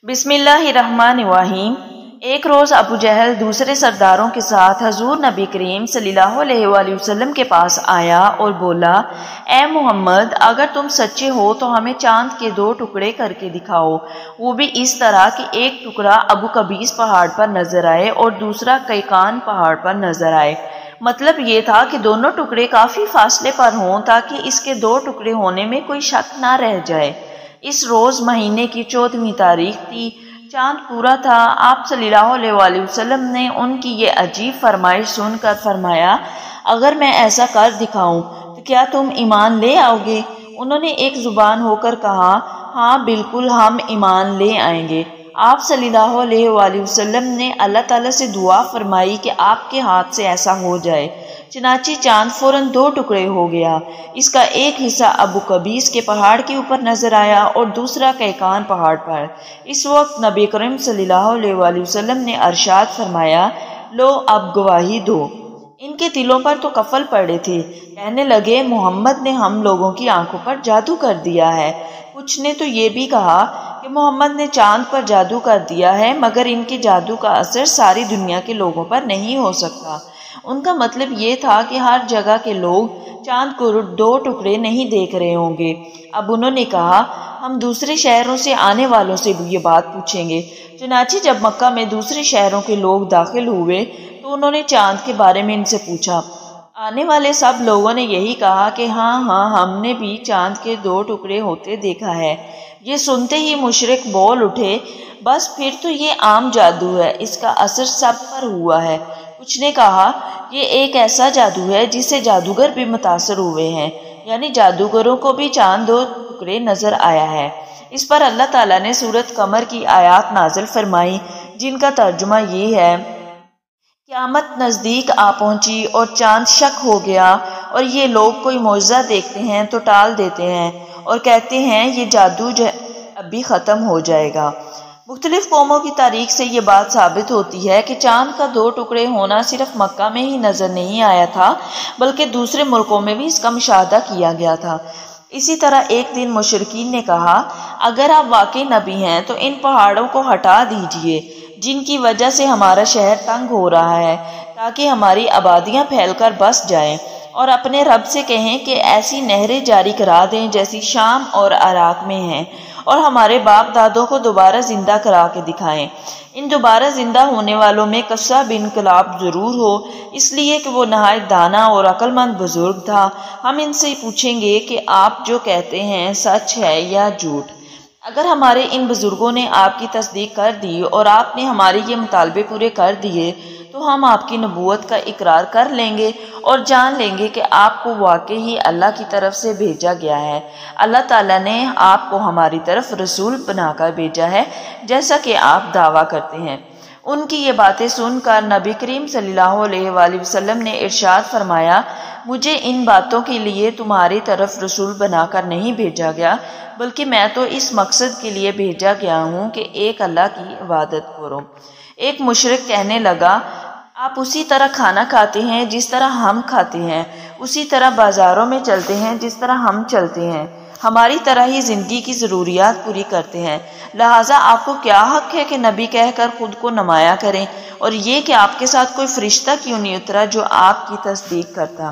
بسم اللہ الرحمن الرحیم۔ ایک روز ابو جہل دوسرے سرداروں کے ساتھ حضور نبی کریم صلی اللہ علیہ وآلہ وسلم کے پاس آیا اور بولا، اے محمد، اگر تم سچے ہو تو ہمیں چاند کے 2 ٹکڑے کر کے دکھاؤ، وہ بھی اس طرح کہ ایک ٹکڑا ابو قبیس پہاڑ پر نظر آئے اور دوسرا قیقان پہاڑ پر نظر آئے۔ مطلب یہ تھا کہ دونوں ٹکڑے کافی فاصلے پر ہوں تاکہ اس کے 2 ٹکڑے ہونے میں کوئی شک نہ رہ جائے۔ اس روز مہینے کی 14ویں تاریخ تھی، چاند پورا تھا۔ آپ صلی اللہ علیہ وآلہ وسلم نے ان کی یہ عجیب فرمائش سن کر فرمایا، اگر میں ایسا کر دکھاؤں تو کیا تم ایمان لے آؤ گے؟ انہوں نے ایک زبان ہو کر کہا، ہاں بالکل، ہم ایمان لے آئیں گے۔ آپ صلی اللہ علیہ وآلہ وسلم نے اللہ تعالیٰ سے دعا فرمائی کہ آپ کے ہاتھ سے ایسا ہو جائے۔ چنانچہ چاند فوراً 2 ٹکڑے ہو گیا۔ اس کا ایک حصہ ابو قبیس کے پہاڑ کے اوپر نظر آیا اور دوسرا قیقان پہاڑ پر۔ اس وقت نبی کریم صلی اللہ علیہ وآلہ وسلم نے ارشاد فرمایا، لو اب گواہی دو۔ ان کے دلوں پر تو قفل پڑے تھے، کہنے لگے، محمد نے ہم لوگوں کی آنکھوں پر جادو کر دیا ہے۔ کچھ نے تو یہ بھی کہا کہ محمد نے چاند پر جادو کر دیا ہے، مگر ان کے جادو کا اثر ساری دنیا کے لوگوں پر نہیں ہو سکتا۔ ان کا مطلب یہ تھا کہ ہر جگہ کے لوگ چاند کو 2 ٹکڑے نہیں دیکھ رہے ہوں گے۔ اب انہوں نے کہا، ہم دوسرے شہروں سے آنے والوں سے بھی یہ بات پوچھیں گے۔ چنانچہ جب مکہ میں دوسرے شہروں کے لوگ داخل ہوئے تو انہوں نے چاند کے بارے میں ان سے پوچھا۔ آنے والے سب لوگوں نے یہی کہا کہ ہاں ہم نے بھی چاند کے 2 ٹکڑے ہوتے دیکھا ہے۔ یہ سنتے ہی مشرک بول اٹھے، بس پھر تو یہ عام جادو ہے، اس کا اثر سب پر ہوا ہے۔ کچھ نے کہا، یہ ایک ایسا جادو ہے جس سے جادوگر بھی متاثر ہوئے ہیں، یعنی جادوگروں کو بھی چاند 2 ٹکڑے نظر آیا ہے۔ اس پر اللہ تعالیٰ نے سورۃ قمر کی آیات نازل فرمائی، جن کا ترجمہ یہ ہے، قیامت نزدیک آ پہنچی اور چاند شک ہو گیا، اور یہ لوگ کوئی معجزہ دیکھتے ہیں تو ٹال دیتے ہیں اور کہتے ہیں یہ جادو ابھی ختم ہو جائے گا۔ مختلف قوموں کی تاریخ سے یہ بات ثابت ہوتی ہے کہ چاند کا 2 ٹکڑے ہونا صرف مکہ میں ہی نظر نہیں آیا تھا، بلکہ دوسرے ملکوں میں بھی اس کا مشاہدہ کیا گیا تھا۔ اسی طرح ایک دن مشرکین نے کہا، اگر آپ واقعی نبی ہیں تو ان پہاڑوں کو ہٹا دیجئے جن کی وجہ سے ہمارا شہر تنگ ہو رہا ہے، تاکہ ہماری آبادیاں پھیل کر بس جائیں، اور اپنے رب سے کہیں کہ ایسی نہریں جاری کرا دیں جیسی شام اور عراق میں ہیں، اور ہمارے باپ دادوں کو دوبارہ زندہ کرا کے دکھائیں۔ ان دوبارہ زندہ ہونے والوں میں قصہ بن کلاب ضرور ہو، اس لیے کہ وہ نہایت دانا اور عقل مند بزرگ تھا۔ ہم ان سے پوچھیں گے کہ آپ جو کہتے ہیں سچ ہے یا جھوٹ۔ اگر ہمارے ان بزرگوں نے آپ کی تصدیق کر دی اور آپ نے ہمارے یہ مطالبے پورے کر دیے تو ہم آپ کی نبوت کا اقرار کر لیں گے اور جان لیں گے کہ آپ کو واقعی ہی اللہ کی طرف سے بھیجا گیا ہے۔ اللہ تعالیٰ نے آپ کو ہماری طرف رسول بنا کر بھیجا ہے، جیسا کہ آپ دعویٰ کرتے ہیں۔ ان کی یہ باتیں سن کر نبی کریم صلی اللہ علیہ وآلہ وسلم نے ارشاد فرمایا، مجھے ان باتوں کے لیے تمہاری طرف رسول بنا کر نہیں بھیجا گیا، بلکہ میں تو اس مقصد کے لیے بھیجا گیا ہوں کہ ایک اللہ کی عبادت کرو۔ ایک مشرک کہنے لگا، آپ اسی طرح کھانا کھاتے ہیں جس طرح ہم کھاتے ہیں، اسی طرح بازاروں میں چلتے ہیں جس طرح ہم چلتے ہیں، ہماری طرح ہی زندگی کی ضروریات پوری کرتے ہیں، لہٰذا آپ کو کیا حق ہے کہ نبی کہہ کر خود کو نمایاں کریں، اور یہ کہ آپ کے ساتھ کوئی فرشتہ کیوں نہیں اترا جو آپ کی تصدیق کرتا۔